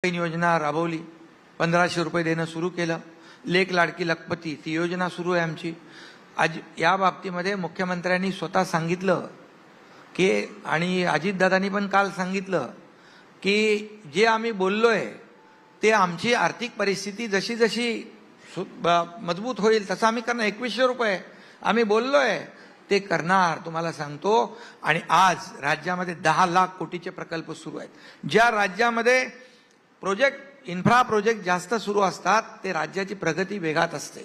योजना राबवली, 1500 रुपये देणं सुरू केलं. लेक लाडकी लखपती ती योजना सुरू आहे आमची. आज या बाबतीमध्ये मुख्यमंत्र्यांनी स्वतः सांगितलं की, आणि अजितदादांनी पण काल सांगितलं की जे आम्ही बोललोय ते आमची आर्थिक परिस्थिती जशी जशी मजबूत होईल तसं आम्ही करणार. 2100 रुपये आम्ही बोललोय ते करणार, तुम्हाला सांगतो. आणि आज राज्यामध्ये 10 लाख कोटीचे प्रकल्प सुरू आहेत. ज्या राज्यामध्ये इन्फ्रा प्रोजेक्ट जास्त सुरू असतात ते राज्याची प्रगती वेगात असते.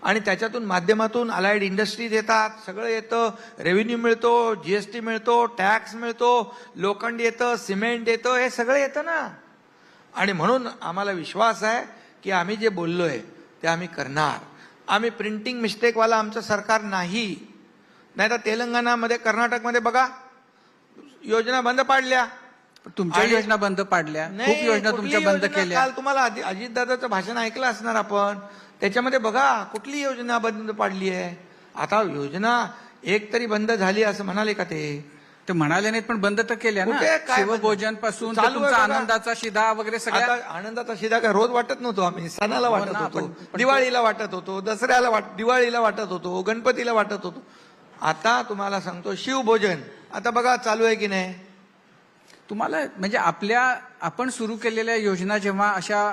आणि त्याच्यातून माध्यमातून अलाइड इंडस्ट्रीज येतात, सगळं येतं, रेव्हेन्यू मिळतो, जीएसटी मिळतो, टॅक्स मिळतो, लोखंड येतं, सिमेंट येतं, हे सगळं येतं ना. आणि म्हणून आम्हाला विश्वास आहे की आम्ही जे बोललोय ते आम्ही करणार. आम्ही प्रिंटिंग मिस्टेकवाला आमचं सरकार नाही. नाही तर तेलंगणामध्ये, कर्नाटकमध्ये बघा योजना बंद पाडल्या. तुमच्या योजना बंद पाडल्या, खूप योजना तुमच्या बंद केल्या. काल तुम्हाला अजितदादाचं भाषण ऐकलं असणार आपण, त्याच्यामध्ये बघा कुठली योजना बंद पाडली आहे. आता योजना एक तरी बंद झाली असं म्हणाले का ते म्हणाले नाहीत, पण बंद तर केल्या ना. शिवभोजन पासून तुमचा आनंदाचा शिदा वगैरे सगळ्या. आनंदाचा शिदा काय रोज वाटत नव्हतो आम्ही, सणाला वाटत होतो, दिवाळीला वाटत होतो, दसऱ्याला दिवाळीला वाटत होतो, गणपतीला वाटत होतो. आता तुम्हाला सांगतो शिवभोजन आता बघा चालू आहे की नाही. तुम्हाला म्हणजे आपण सुरू केलेल्या योजना जेव्हा अशा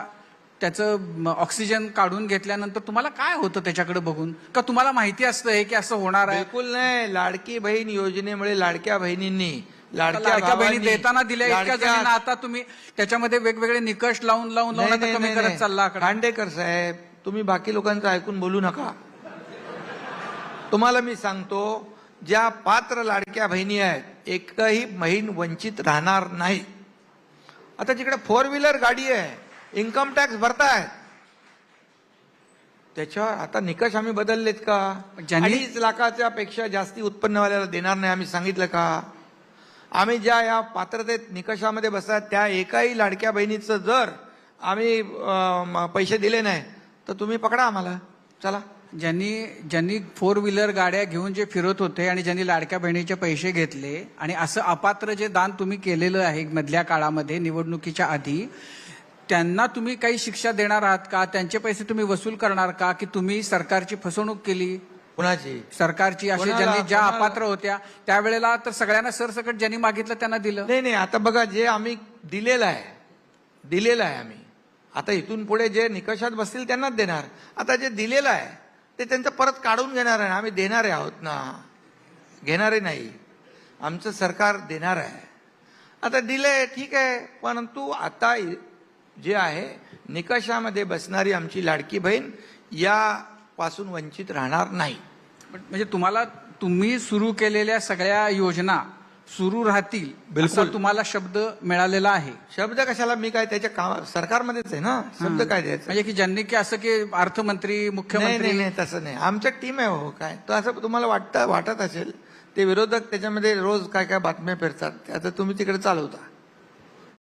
त्याचं ऑक्सिजन काढून घेतल्यानंतर तुम्हाला काय होतं त्याच्याकडे बघून? का तुम्हाला माहिती असतं हे की असं होणार आहे? बिलकुल नाही. लाडकी बहीण योजनेमुळे लाडक्या बहिणींनी लाडक्या बहिणी देताना दिल्या इतक्या जणांना, आता तुम्ही त्याच्यामध्ये वेगवेगळे निकष लावून आता कमी करत चालला. खांडेकर साहेब, तुम्ही बाकी लोकांचं ऐकून बोलू नका. तुम्हाला मी सांगतो, ज्या पात्र लाडक्या बहिणी आहेत एकही बहीण वंचित राहणार नाही. आता जिकडे 4 व्हीलर गाडी आहे, इन्कम टॅक्स भरतायत, त्याच्यावर आता निकष आम्ही बदललेत का? 2.5 लाखाच्या पेक्षा जास्ती उत्पन्नवाल्याला देणार नाही आम्ही सांगितलं का? आम्ही ज्या या पात्रतेत निकषामध्ये बसतात त्या एकाही लाडक्या बहिणीचं जर आम्ही पैसे दिले नाही तर तुम्ही पकडा आम्हाला. चला. ज्यांनी 4 व्हीलर गाड्या घेऊन जे फिरत होते आणि ज्यांनी लाडक्या बहिणीचे पैसे घेतले आणि असं अपात्र जे दान तुम्ही केलेलं आहे मधल्या काळामध्ये निवडणुकीच्या आधी, त्यांना तुम्ही काही शिक्षा देणार आहात का? त्यांचे पैसे तुम्ही वसूल करणार का? की तुम्ही सरकारची फसवणूक केली? कुणाची? सरकारची. असे ज्यांनी ज्या अपात्र होत्या त्यावेळेला तर सगळ्यांना सरसकट ज्यांनी मागितलं त्यांना दिलं. नाही. आता बघा, जे आम्ही दिलेलं आहे आम्ही, आता इथून पुढे जे निकषात बसतील त्यांनाच देणार. आता जे दिलेलं आहे ते त्यांचं परत काढून घेणार आहे. आम्ही देणारे आहोत ना, घेणारे नाही. आमचं सरकार देणार आहे. आता दिले ठीक आहे, परंतु आता जे आहे निकषामध्ये बसणारी आमची लाडकी बहीण यापासून वंचित राहणार नाही. म्हणजे तुम्ही सुरू केलेल्या सगळ्या योजना सुरू राहतील बिलकुल तुम्हाला शब्द मिळालेला आहे. शब्द कशाला? मी काय त्याच्या सरकारमध्येच आहे ना, शब्द काय द्यायचं? म्हणजे की ज्यांनी की असं की अर्थमंत्री, मुख्यमंत्री. नाही, तसं नाही. आमच्या टीम आहे हो. काय तर असं तुम्हाला वाटत असेल, ते विरोधक त्याच्यामध्ये रोज काय बातम्या फिरतात, आता तुम्ही तिकडे चालवता.